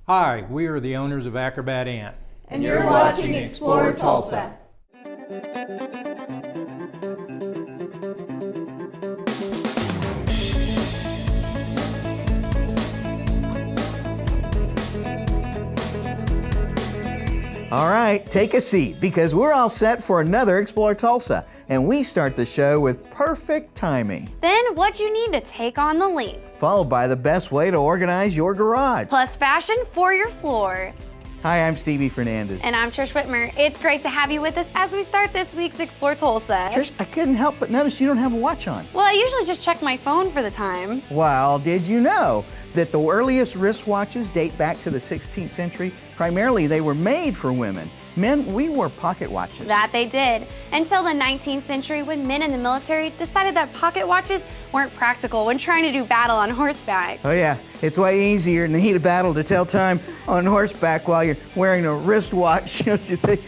Hi, we are the owners of Acrobat Ant. And you're watching Explore Tulsa. All right, take a seat because we're all set for another Explore Tulsa. And we start the show with perfect timing. Then what you need to take on the links. Followed by the best way to organize your garage. Plus fashion for your floor. Hi, I'm Stevie Fernandez. And I'm Trish Whitmer. It's great to have you with us as we start this week's Explore Tulsa. Trish, I couldn't help but notice you don't have a watch on. Well, I usually just check my phone for the time. Well, did you know that the earliest wristwatches date back to the 16th century? Primarily, they were made for women. Men, we wore pocket watches. That they did. Until the 19th century, when men in the military decided that pocket watches weren't practical when trying to do battle on horseback. Oh yeah, it's way easier in the heat of battle to tell time on horseback while you're wearing a wristwatch, don't you think?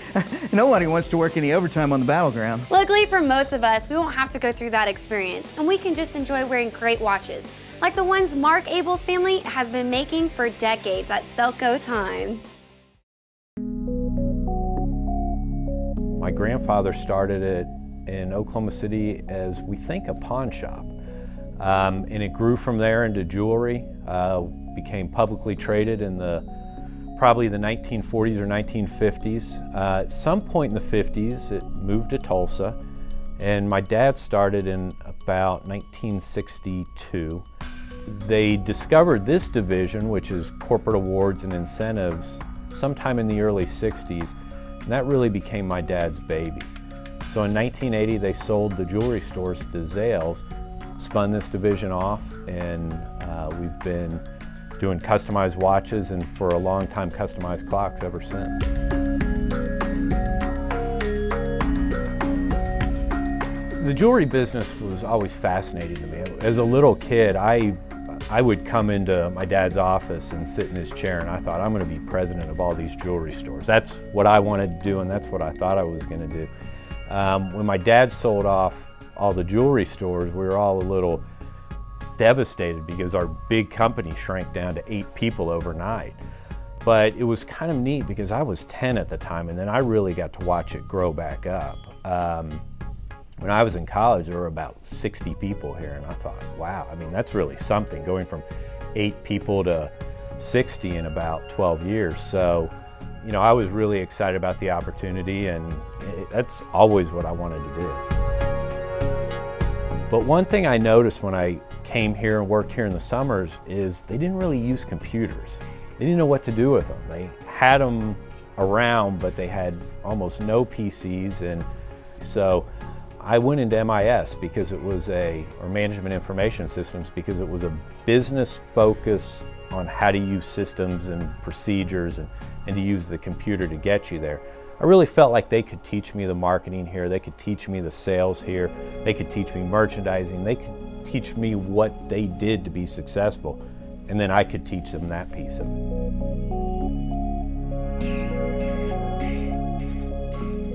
Nobody wants to work any overtime on the battleground. Luckily for most of us, we won't have to go through that experience, and we can just enjoy wearing great watches, like the ones Mark Abel's family has been making for decades at Selco Time. My grandfather started it in Oklahoma City as, we think, a pawn shop. And it grew from there into jewelry, became publicly traded in probably the 1940s or 1950s. At some point in the 50s, it moved to Tulsa, and my dad started in about 1962. They discovered this division, which is corporate awards and incentives, sometime in the early 60s. And that really became my dad's baby. So in 1980, they sold the jewelry stores to Zales, spun this division off, and we've been doing customized watches and for a long time customized clocks ever since. The jewelry business was always fascinating to me. As a little kid, I would come into my dad's office and sit in his chair, and I thought, I'm going to be president of all these jewelry stores. That's what I wanted to do, and that's what I thought I was going to do. When my dad sold off all the jewelry stores, we were all a little devastated because our big company shrank down to 8 people overnight. But it was kind of neat because I was 10 at the time, and then I really got to watch it grow back up. When I was in college, there were about 60 people here, and I thought, wow, I mean, that's really something, going from 8 people to 60 in about 12 years. So, you know, I was really excited about the opportunity, and that's always what I wanted to do. But one thing I noticed when I came here and worked here in the summers is they didn't really use computers. They didn't know what to do with them. They had them around, but they had almost no PCs, and so I went into MIS because it was or Management Information Systems, because it was a business focus on how to use systems and procedures and to use the computer to get you there. I really felt like they could teach me the marketing here, they could teach me the sales here, they could teach me merchandising, they could teach me what they did to be successful, and then I could teach them that piece of it.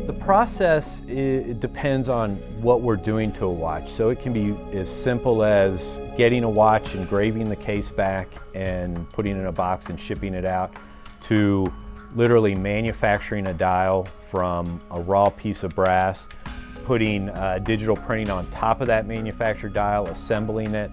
The process, it depends on what we're doing to a watch. So it can be as simple as getting a watch, engraving the case back, and putting it in a box and shipping it out, to literally manufacturing a dial from a raw piece of brass, putting digital printing on top of that manufactured dial, assembling it,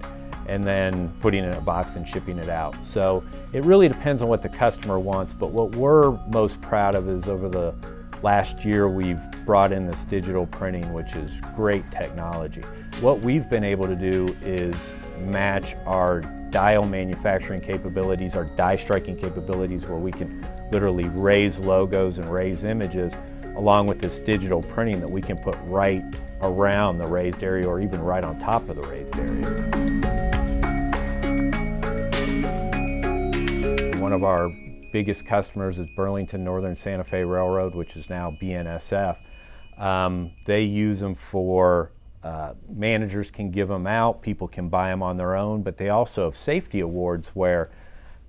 and then putting it in a box and shipping it out. So it really depends on what the customer wants, but what we're most proud of is over the last year we've brought in this digital printing, which is great technology. What we've been able to do is match our dial manufacturing capabilities, our die striking capabilities, where we can literally raise logos and raise images, along with this digital printing that we can put right around the raised area or even right on top of the raised area. One of our biggest customers is Burlington Northern Santa Fe Railroad, which is now BNSF. They use them for, managers can give them out, people can buy them on their own, but they also have safety awards where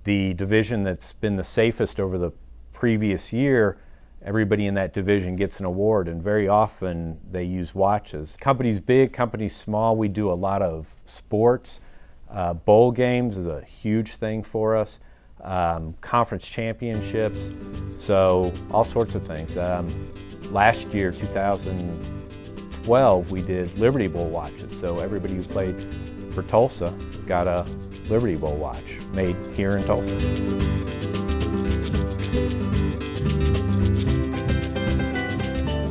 the division that's been the safest over the previous year, everybody in that division gets an award, and very often they use watches. Companies big, companies small, we do a lot of sports. Bowl games is a huge thing for us. conference championships, so all sorts of things. Last year, 2012, we did Liberty Bowl watches, so everybody who played for Tulsa got a Liberty Bowl watch made here in Tulsa.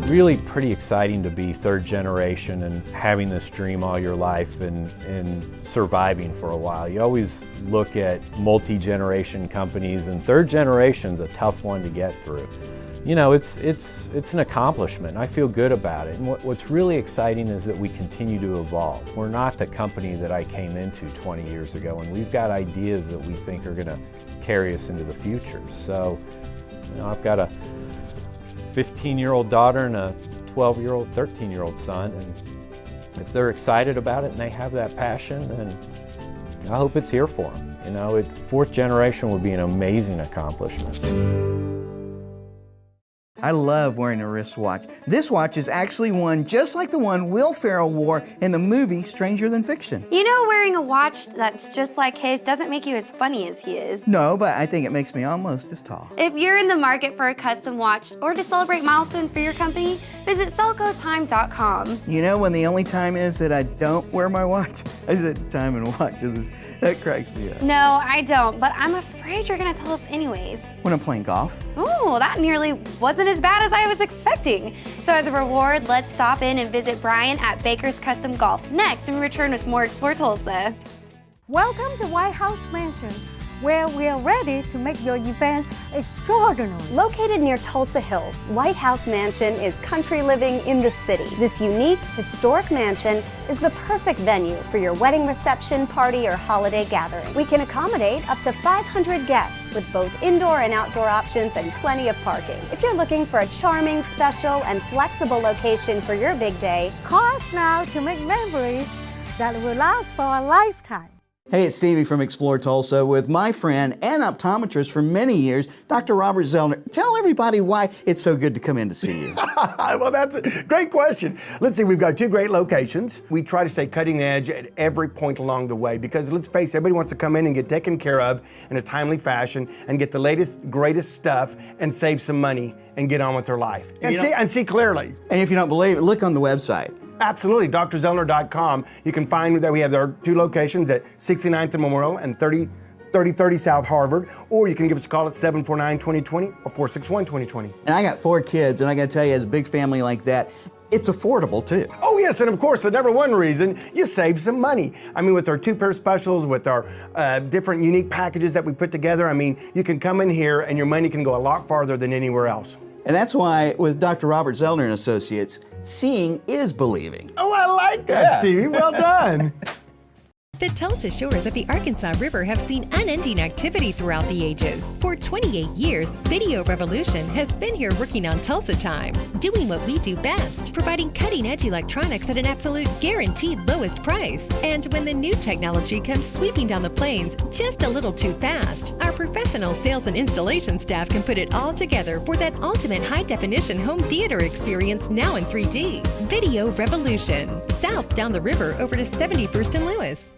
Really pretty exciting to be third generation and having this dream all your life and surviving for a while. You always look at multi-generation companies, and third generation's a tough one to get through. You know, it's an accomplishment. I feel good about it. And what's really exciting is that we continue to evolve. We're not the company that I came into 20 years ago, and we've got ideas that we think are going to carry us into the future. So, you know, I've got a 15-year-old daughter and a 12-year-old, 13-year-old son, and if they're excited about it and they have that passion, then I hope it's here for them. You know, fourth generation would be an amazing accomplishment. I love wearing a wristwatch. This watch is actually one just like the one Will Ferrell wore in the movie Stranger Than Fiction. You know, wearing a watch that's just like his doesn't make you as funny as he is. No, but I think it makes me almost as tall. If you're in the market for a custom watch or to celebrate milestones for your company, visit selcotime.com. You know when the only time is that I don't wear my watch? I said time and watches. That cracks me up. No, I don't, but I'm afraid you're gonna tell us anyways. When I'm playing golf. Ooh, that nearly wasn't as bad as I was expecting. So as a reward, let's stop in and visit Brian at Baker's Custom Golf next and return with more Explore Tulsa. Welcome to White House Mansion, where we are ready to make your event extraordinary. Located near Tulsa Hills, White House Mansion is country living in the city. This unique, historic mansion is the perfect venue for your wedding reception, party, or holiday gathering. We can accommodate up to 500 guests with both indoor and outdoor options and plenty of parking. If you're looking for a charming, special, and flexible location for your big day, Call us now to make memories that will last for a lifetime. Hey, it's Stevie from Explore Tulsa with my friend and optometrist for many years, Dr. Robert Zellner. Tell everybody why it's so good to come in to see you. Well, that's a great question. Let's see, we've got two great locations. We try to stay cutting edge at every point along the way because let's face it, everybody wants to come in and get taken care of in a timely fashion and get the latest, greatest stuff and save some money and get on with their life and see clearly. And if you don't believe it, look on the website. Absolutely, drzellner.com. You can find that we have our two locations at 69th and Memorial and 3030 South Harvard, or you can give us a call at 749-2020 or 461-2020. And I got 4 kids, and I gotta tell you, as a big family like that, it's affordable too. Oh yes, and of course, the number one reason, you save some money. I mean, with our 2-pair specials, with our different unique packages that we put together, I mean, you can come in here and your money can go a lot farther than anywhere else. And that's why with Dr. Robert Zellner and Associates, seeing is believing. Oh, I like that, Stevie. Well done. The Tulsa shores of the Arkansas River have seen unending activity throughout the ages. For 28 years, Video Revolution has been here working on Tulsa time, doing what we do best, providing cutting-edge electronics at an absolute guaranteed lowest price. And when the new technology comes sweeping down the plains just a little too fast, our professional sales and installation staff can put it all together for that ultimate high-definition home theater experience now in 3D. Video Revolution, south down the river over to 71st and Lewis.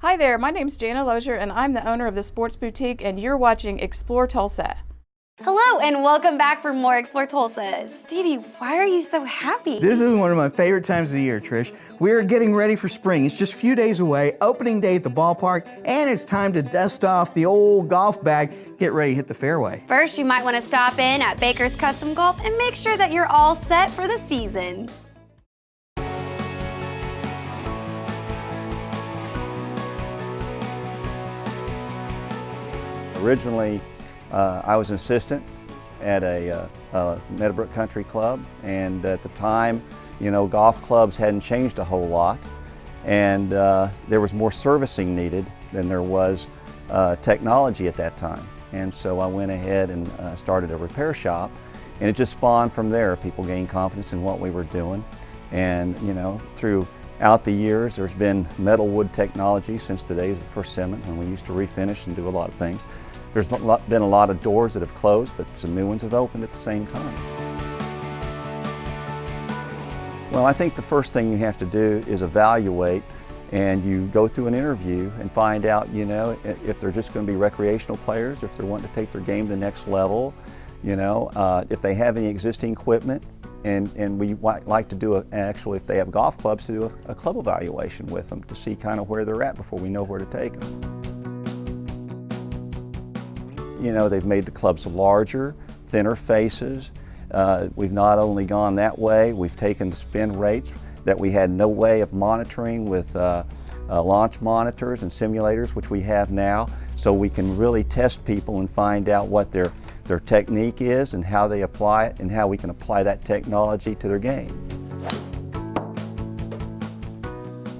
Hi there, my name's Jana Lozier and I'm the owner of the Sports Boutique and you're watching Explore Tulsa. Hello and welcome back for more Explore Tulsa. Stevie, why are you so happy? This is one of my favorite times of the year, Trish. We're getting ready for spring. It's just a few days away, opening day at the ballpark, and it's time to dust off the old golf bag, get ready to hit the fairway. First, you might want to stop in at Baker's Custom Golf and make sure that you're all set for the season. Originally, I was an assistant at a Meadowbrook Country Club, and at the time, you know, golf clubs hadn't changed a whole lot, and there was more servicing needed than there was technology at that time. And so I went ahead and started a repair shop, and it just spawned from there. People gained confidence in what we were doing, and you know, throughout the years, there's been metal wood technology since the days of persimmon, when we used to refinish and do a lot of things. There's been a lot of doors that have closed, but some new ones have opened at the same time. Well, I think the first thing you have to do is evaluate and you go through an interview and find out, you know, if they're just going to be recreational players, if they're wanting to take their game to the next level, you know, if they have any existing equipment, and we like to do actually, if they have golf clubs, to do a club evaluation with them to see kind of where they're at before we know where to take them. You know, they've made the clubs larger, thinner faces. We've not only gone that way, we've taken the spin rates that we had no way of monitoring with launch monitors and simulators, which we have now, so we can really test people and find out what their technique is and how they apply it and how we can apply that technology to their game.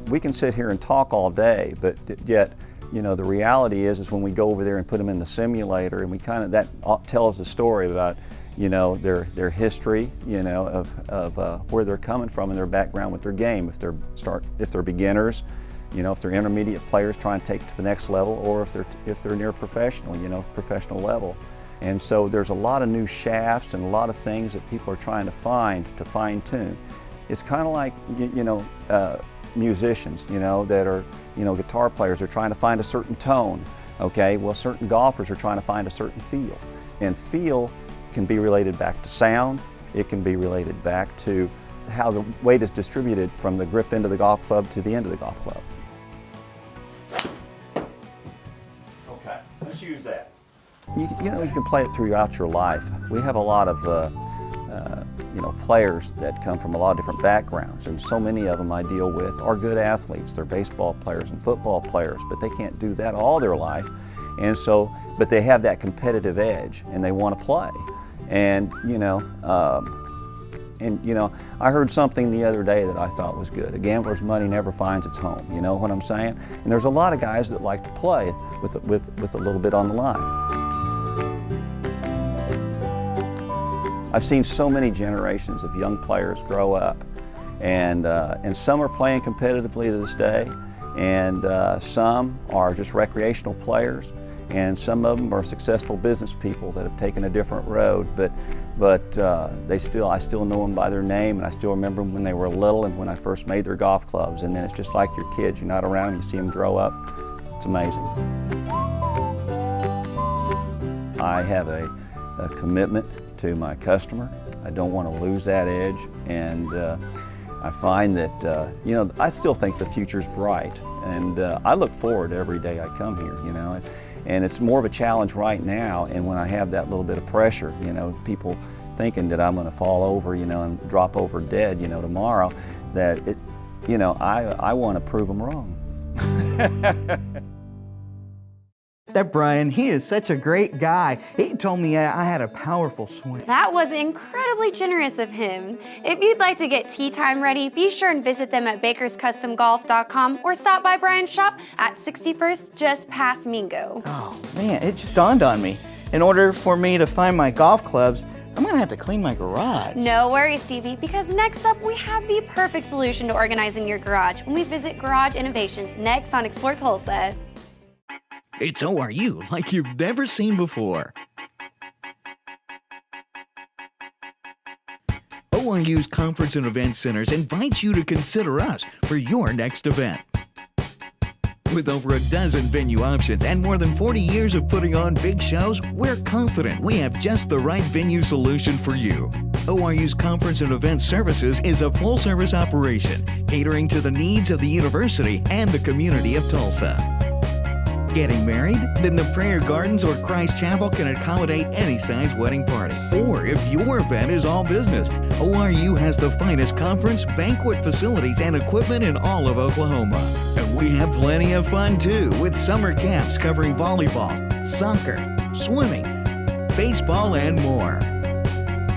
We can sit here and talk all day, but yet, you know, the reality is when we go over there and put them in the simulator, and we kind of, that tells a story about, you know, their history, you know, of where they're coming from and their background with their game. If they're beginners, you know, if they're intermediate players trying to take it to the next level, or if they're near professional, you know, professional level. And so there's a lot of new shafts and a lot of things that people are trying to fine tune. It's kind of like, you know, musicians, you know, that are, you know, guitar players are trying to find a certain tone. Okay, well, certain golfers are trying to find a certain feel, and feel can be related back to sound. It can be related back to how the weight is distributed from the grip end of the golf club to the end of the golf club. Okay, let's use that. You know, you can play it throughout your life. We have a lot of you know, players that come from a lot of different backgrounds, and so many of them I deal with are good athletes. They're baseball players and football players, but they can't do that all their life. And so, but they have that competitive edge and they want to play. And you know, I heard something the other day that I thought was good. A gambler's money never finds its home. You know what I'm saying? And there's a lot of guys that like to play with a little bit on the line. I've seen so many generations of young players grow up, and some are playing competitively to this day, and some are just recreational players, and some of them are successful business people that have taken a different road, but I still know them by their name, and I still remember them when they were little and when I first made their golf clubs. And then it's just like your kids. You're not around, you see them grow up. It's amazing. I have a commitment to my customer. I don't want to lose that edge, and I find that you know, I still think the future's bright, and I look forward every day I come here, you know, and it's more of a challenge right now. And when I have that little bit of pressure, you know, people thinking that I'm going to fall over, you know, and drop over dead, you know, tomorrow, that it, you know, I want to prove them wrong. That Brian, he is such a great guy. He told me I had a powerful swing. That was incredibly generous of him. If you'd like to get tee time ready, be sure and visit them at bakerscustomgolf.com or stop by Brian's shop at 61st just past Mingo. Oh man, it just dawned on me. In order for me to find my golf clubs, I'm gonna have to clean my garage. No worries, Stevie, because next up we have the perfect solution to organizing your garage when we visit Garage Innovations next on Explore Tulsa. It's ORU like you've never seen before. ORU's Conference and Event Centers invites you to consider us for your next event. With over a dozen venue options and more than 40 years of putting on big shows, we're confident we have just the right venue solution for you. ORU's Conference and Event Services is a full-service operation catering to the needs of the university and the community of Tulsa. Getting married? Then the Prayer Gardens or Christ Chapel can accommodate any size wedding party. Or if your event is all business, ORU has the finest conference, banquet facilities, and equipment in all of Oklahoma. And we have plenty of fun too, with summer camps covering volleyball, soccer, swimming, baseball, and more.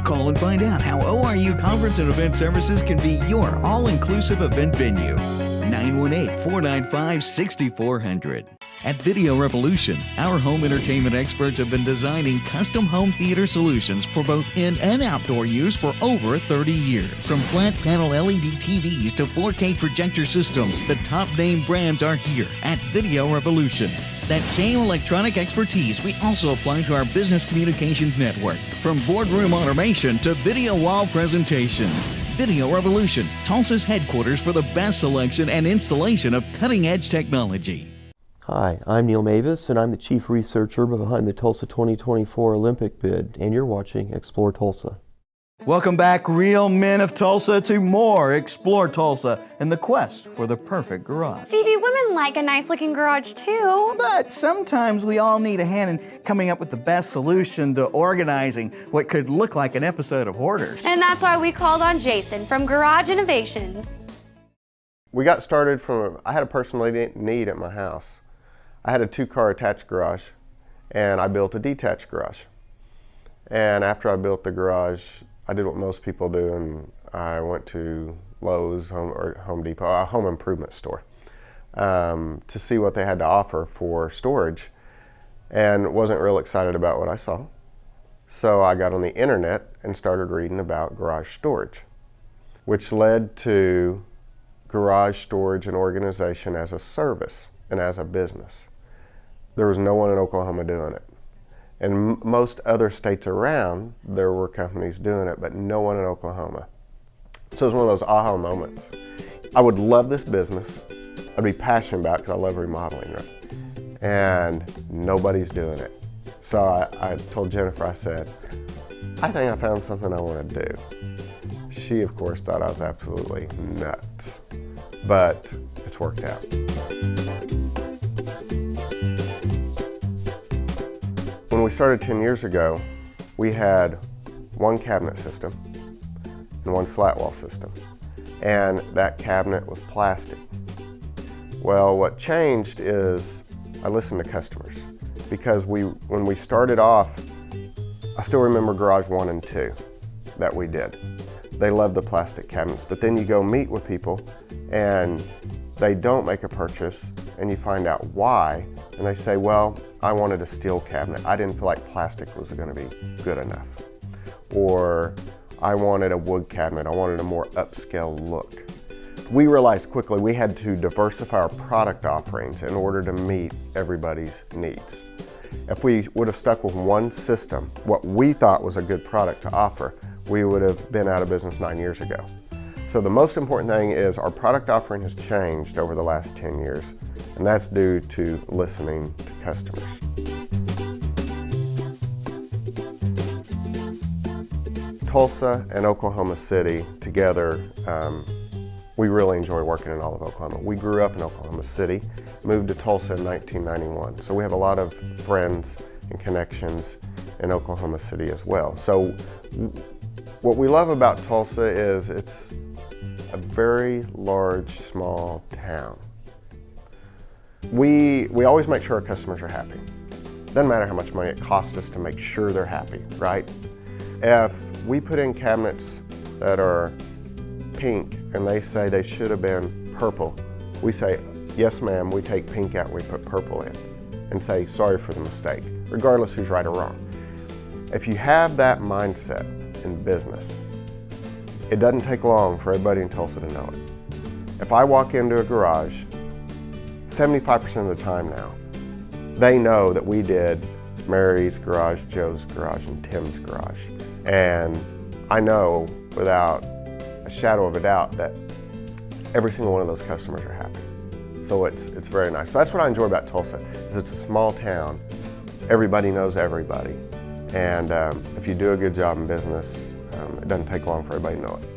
Call and find out how ORU Conference and Event Services can be your all-inclusive event venue. 918-495-6400. At Video Revolution, our home entertainment experts have been designing custom home theater solutions for both in and outdoor use for over 30 years. From flat panel LED TVs to 4K projector systems, the top name brands are here at Video Revolution. That same electronic expertise we also apply to our business communications network, from boardroom automation to video wall presentations. Video Revolution, Tulsa's headquarters for the best selection and installation of cutting-edge technology. Hi, I'm Neil Mavis, and I'm the Chief Researcher behind the Tulsa 2024 Olympic bid, and you're watching Explore Tulsa. Welcome back, real men of Tulsa, to more Explore Tulsa in the quest for the perfect garage. Stevie, women like a nice looking garage too. But sometimes we all need a hand in coming up with the best solution to organizing what could look like an episode of Hoarders. And that's why we called on Jason from Garage Innovations. We got started from, I had a personal need at my house. I had a 2-car attached garage, and I built a detached garage. And after I built the garage, I did what most people do, and I went to Lowe's or Home Depot, a home improvement store, to see what they had to offer for storage, and wasn't real excited about what I saw. So I got on the internet and started reading about garage storage, which led to garage storage and organization as a service and as a business. There was no one in Oklahoma doing it. In most other states around, there were companies doing it, but no one in Oklahoma. So it was one of those aha moments. I would love this business. I'd be passionate about it because I love remodeling it. And nobody's doing it. So I told Jennifer, I said, I think I found something I want to do. She, of course, thought I was absolutely nuts, but it's worked out. When we started 10 years ago, we had one cabinet system and one slat wall system, and that cabinet was plastic. Well, what changed is I listened to customers, because when we started off, I still remember garage 1 and 2 that we did. They love the plastic cabinets, but then you go meet with people and they don't make a purchase, and you find out why, and they say, well, I wanted a steel cabinet. I didn't feel like plastic was going to be good enough. Or I wanted a wood cabinet. I wanted a more upscale look. We realized quickly we had to diversify our product offerings in order to meet everybody's needs. If we would have stuck with one system, what we thought was a good product to offer, we would have been out of business 9 years ago. So the most important thing is our product offering has changed over the last 10 years, and that's due to listening to customers. Tulsa and Oklahoma City together, we really enjoy working in all of Oklahoma. We grew up in Oklahoma City, moved to Tulsa in 1991, so we have a lot of friends and connections in Oklahoma City as well. So what we love about Tulsa is it's a very large, small town. We always make sure our customers are happy. Doesn't matter how much money it costs us to make sure they're happy, right? If we put in cabinets that are pink and they say they should have been purple, we say, yes ma'am, we take pink out and we put purple in, and say sorry for the mistake, regardless who's right or wrong. If you have that mindset in business, it doesn't take long for everybody in Tulsa to know it. If I walk into a garage, 75% of the time now, they know that we did Mary's garage, Joe's garage, and Tim's garage. And I know without a shadow of a doubt that every single one of those customers are happy. So it's very nice. So that's what I enjoy about Tulsa, is it's a small town. Everybody knows everybody. And if you do a good job in business, it doesn't take long for everybody to know it.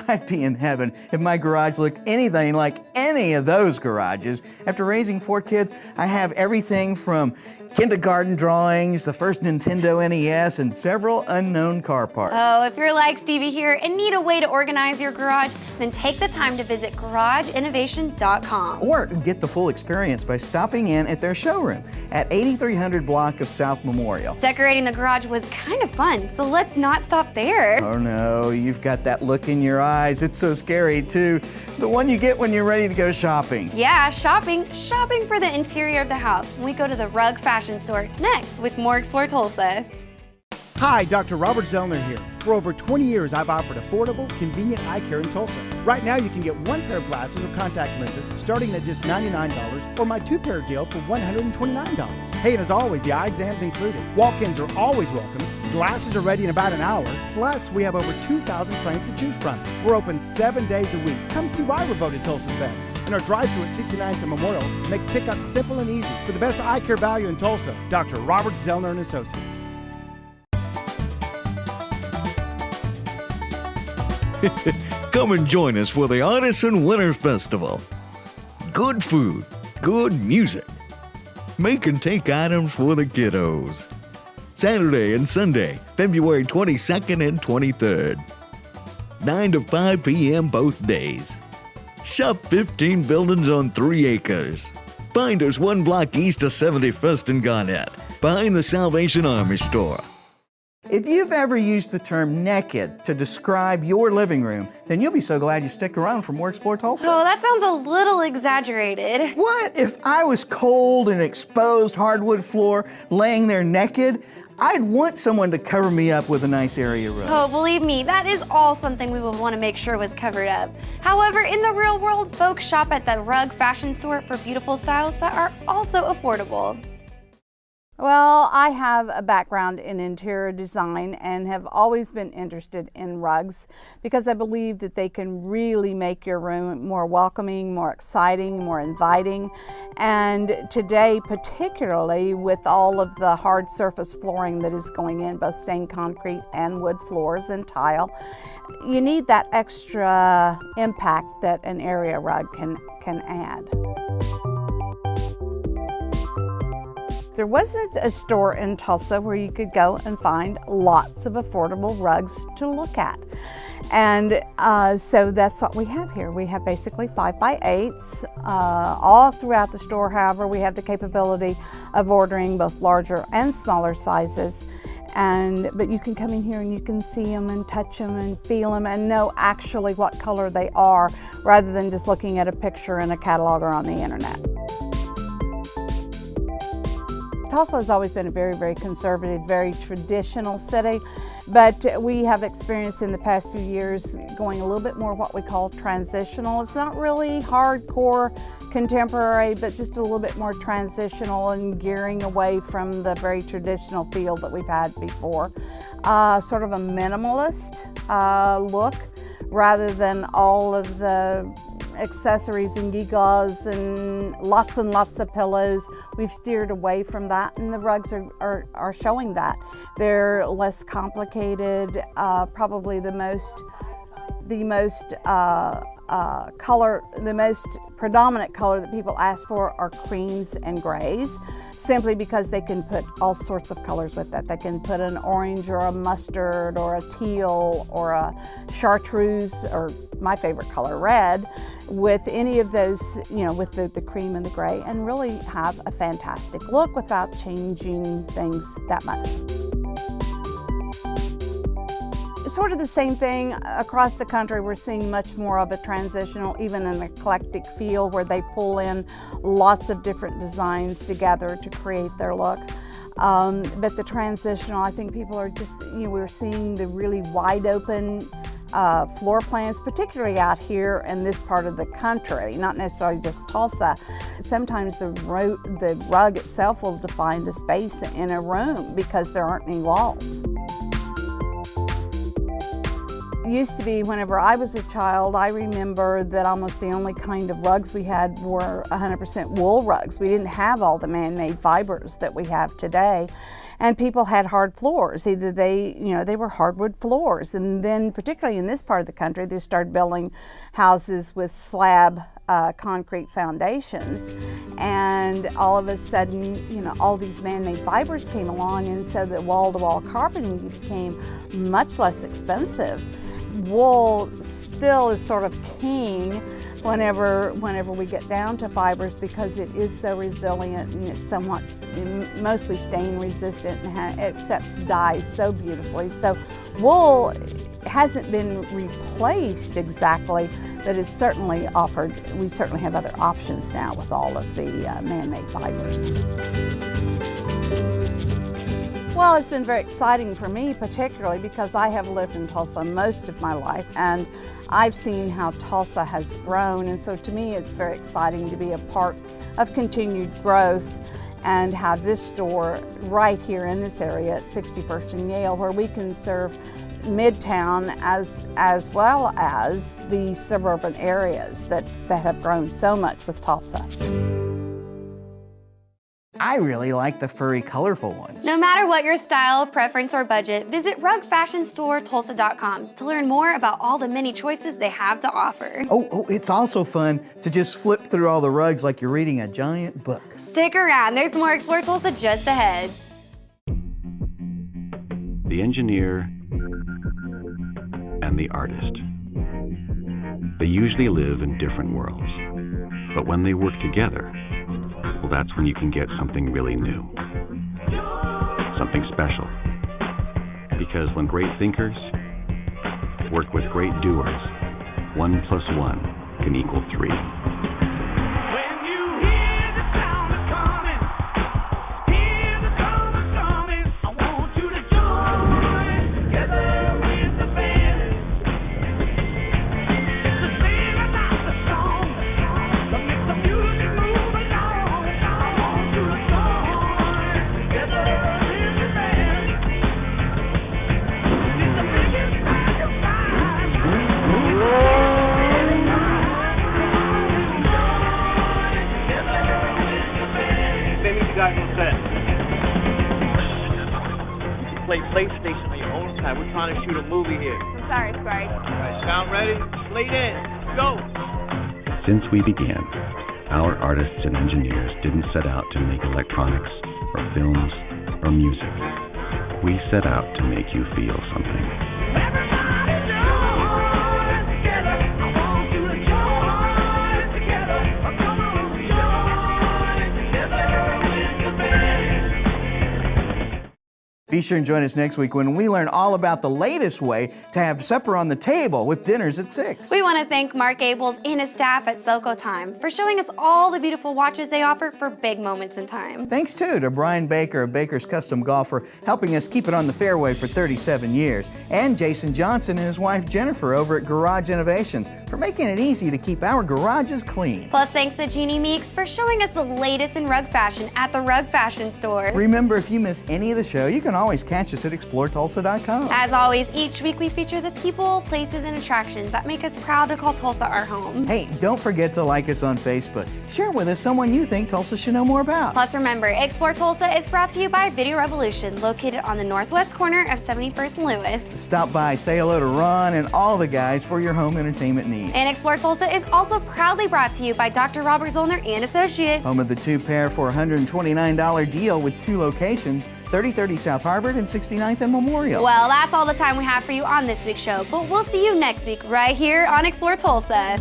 I'd be in heaven if my garage looked anything like any of those garages. After raising 4 kids, I have everything from kindergarten drawings, the first Nintendo NES, and several unknown car parts. Oh, if you're like Stevie here and need a way to organize your garage, then take the time to visit garageinnovation.com. Or get the full experience by stopping in at their showroom at 8300 block of South Memorial. Decorating the garage was kind of fun, so let's not stop there. Oh no, you've got that look in your eyes. It's so scary too. The one you get when you're ready to go shopping. Yeah, shopping for the interior of the house. We go to the Rug Fashion Store next with more Explore Tulsa. Hi, Dr. Robert Zellner here. For over 20 years, I've offered affordable, convenient eye care in Tulsa. Right now, you can get 1 pair of glasses or contact lenses starting at just $99, or my 2-pair deal for $129. Hey, and as always, the eye exam's included. Walk-ins are always welcome. Glasses are ready in about an hour. Plus, we have over 2,000 frames to choose from. We're open 7 days a week. Come see why we're voted Tulsa's best. And our drive-thru at 69th and Memorial makes pickup simple and easy. For the best eye care value in Tulsa, Dr. Robert Zellner and Associates. Come and join us for the Artisan Winter Festival. Good food, good music. Make and take items for the kiddos. Saturday and Sunday, February 22nd and 23rd. 9 to 5 p.m. both days. Shop 15 buildings on 3 acres. Find us 1 block east of 71st and Garnett, behind the Salvation Army store. If you've ever used the term naked to describe your living room, then you'll be so glad you stick around for more Explore Tulsa. Oh, that sounds a little exaggerated. What if I was cold and exposed hardwood floor laying there naked? I'd want someone to cover me up with a nice area rug. Oh, believe me, that is all something we would want to make sure was covered up. However, in the real world, folks shop at the rug fashion store for beautiful styles that are also affordable. Well, I have a background in interior design and have always been interested in rugs because I believe that they can really make your room more welcoming, more exciting, more inviting. And today, particularly with all of the hard surface flooring that is going in, both stained concrete and wood floors and tile, you need that extra impact that an area rug can add. There wasn't a store in Tulsa where you could go and find lots of affordable rugs to look at. And so that's what we have here. We have basically 5x8s all throughout the store. However, we have the capability of ordering both larger and smaller sizes. But you can come in here and you can see them and touch them and feel them and know actually what color they are rather than just looking at a picture in a catalog or on the internet. Tulsa has always been a very, very conservative, very traditional city, but we have experienced in the past few years going a little bit more what we call transitional. It's not really hardcore contemporary, but just a little bit more transitional and gearing away from the very traditional feel that we've had before. Sort of a minimalist look rather than all of the accessories and gewgaws and lots of pillows. We've steered away from that, and the rugs are showing that. They're less complicated. Probably the most predominant color that people ask for are creams and grays, simply because they can put all sorts of colors with that. They can put an orange or a mustard or a teal or a chartreuse, or my favorite color, red, with any of those, with the cream and the gray, and really have a fantastic look without changing things that much. Sort of the same thing across the country. We're seeing much more of a transitional, even an eclectic feel where they pull in lots of different designs together to create their look. But the transitional, I think people are just, we're seeing the really wide open floor plans, particularly out here in this part of the country, not necessarily just Tulsa. Sometimes the rug itself will define the space in a room because there aren't any walls. It used to be, whenever I was a child, I remember that almost the only kind of rugs we had were 100% wool rugs. We didn't have all the man-made fibers that we have today. And people had hard floors. Either they were hardwood floors. And then, particularly in this part of the country, they started building houses with slab concrete foundations. And all of a sudden, all these man-made fibers came along, and so the wall-to-wall carpeting became much less expensive. Wool still is sort of king whenever we get down to fibers, because it is so resilient and it's mostly stain resistant and accepts dye so beautifully. So wool hasn't been replaced exactly, but it's certainly offered. We certainly have other options now with all of the man-made fibers. Well, it's been very exciting for me, particularly because I have lived in Tulsa most of my life, and I've seen how Tulsa has grown, and so to me it's very exciting to be a part of continued growth and have this store right here in this area at 61st and Yale, where we can serve Midtown as well as the suburban areas that have grown so much with Tulsa. I really like the furry, colorful one. No matter what your style, preference, or budget, visit rugfashionstoretulsa.com to learn more about all the many choices they have to offer. Oh, it's also fun to just flip through all the rugs like you're reading a giant book. Stick around, there's more Explore Tulsa just ahead. The engineer and the artist. They usually live in different worlds, but when they work together, well, that's when you can get something really new, something special. Because when great thinkers work with great doers, 1 + 1 can equal 3. Play PlayStation on your own time. We're trying to shoot a movie here. I'm sorry, Sprite. All right, sound ready? Slate in. Go. Since we began, our artists and engineers didn't set out to make electronics or films or music. We set out to make you feel something. Be sure and join us next week when we learn all about the latest way to have supper on the table with dinners at 6. We want to thank Mark Abels and his staff at Selco Time for showing us all the beautiful watches they offer for big moments in time. Thanks too to Brian Baker of Baker's Custom Golf for helping us keep it on the fairway for 37 years, and Jason Johnson and his wife Jennifer over at Garage Innovations for making it easy to keep our garages clean. Plus thanks to Jeannie Meeks for showing us the latest in rug fashion at the Rug Fashion Store. Remember, if you miss any of the show, you can always catch us at exploretulsa.com. As always, each week we feature the people, places, and attractions that make us proud to call Tulsa our home. Hey, don't forget to like us on Facebook. Share with us someone you think Tulsa should know more about. Plus remember, Explore Tulsa is brought to you by Video Revolution, located on the northwest corner of 71st and Lewis. Stop by, say hello to Ron and all the guys for your home entertainment needs. And Explore Tulsa is also proudly brought to you by Dr. Robert Zollner and Associates. Home of the 2-pair for $129 deal with 2 locations, 3030 South Harvard and 69th and Memorial. Well, that's all the time we have for you on this week's show, but we'll see you next week right here on Explore Tulsa.